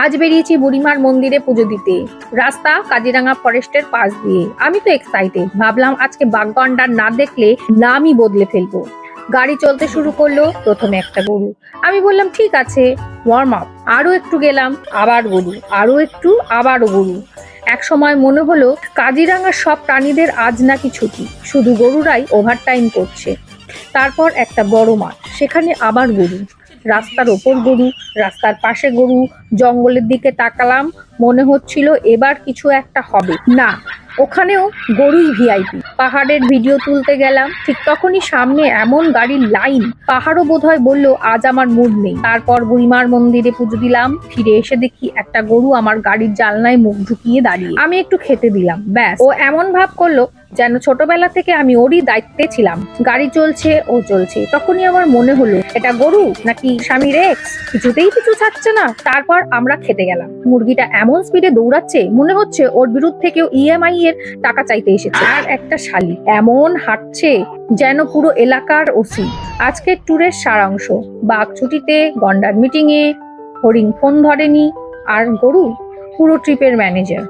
আজ বেরিয়েছি বুড়িমার মন্দিরে পুজো দিতে। রাস্তা কাজিরাঙ্গা ফরেস্টের পাশ দিয়ে। আমি তো এক্সাইটেড, ভাবলাম আজকে বাঘগন্ডার না দেখলে নামই বদলে ফেলবো। গাড়ি চলতে শুরু করলো, প্রথমে একটা গরু। আমি বললাম ঠিক আছে, ওয়ার্ম আপ। আরো একটু গেলাম, আবার গরু, আরো একটু, আবারও গরু। এক সময় মনে হলো কাজিরাঙ্গার সব প্রাণীদের আজ নাকি ছুটি, শুধু গরুরাই ওভারটাইম করছে। তারপর একটা বড় মাঠ, সেখানে আবার গরু, রাস্তার ওপর গরু, রাস্তার পাশে গরু। জঙ্গলের দিকে তাকালাম, মনে হচ্ছিল এবার কিছু একটা হবে। না, ওখানেও গরুই ভিআইপি। পাহাড়ের ভিডিও তুলতে গেলাম, ঠিক তখনই সামনে এমন গাড়ির লাইন, পাহাড়ও বোধহয় বলল আজ আমার মুড নেই। তারপর বুড়িমার মন্দিরে পুজো দিলাম, ফিরে এসে দেখি একটা গরু আমার গাড়ির জানলায় মুখ ঢুকিয়ে দাঁড়িয়ে। আমি একটু খেতে দিলাম, ব্যাস। ও এমন ভাব করলো যেন ছোটবেলা থেকে আমি ওরই দায়িত্বে ছিলাম। গাড়ি চলছে, ও চলছে। তখনই আমার মনে হলো এটা গরু নাকি স্বামীর এক্স, কিছুতেই পিছু ছাড়ছে না। তারপর আমরা খেতে গেলাম। মুরগিটা এমন স্পিডে দৌড়াচ্ছে, মনে হচ্ছে ওর বিরুদ্ধ থেকেও ইএমআই এর টাকা চাইতে এসেছে। আর একটা শালি এমন হাঁটছে যেন পুরো এলাকার ওসি। আজকের ট্যুরের সারাংশ: বাঘ ছুটিতে, গন্ডার মিটিং এ, হরিণ ফোন ধরেনি, আর গরু পুরো ট্রিপের ম্যানেজার।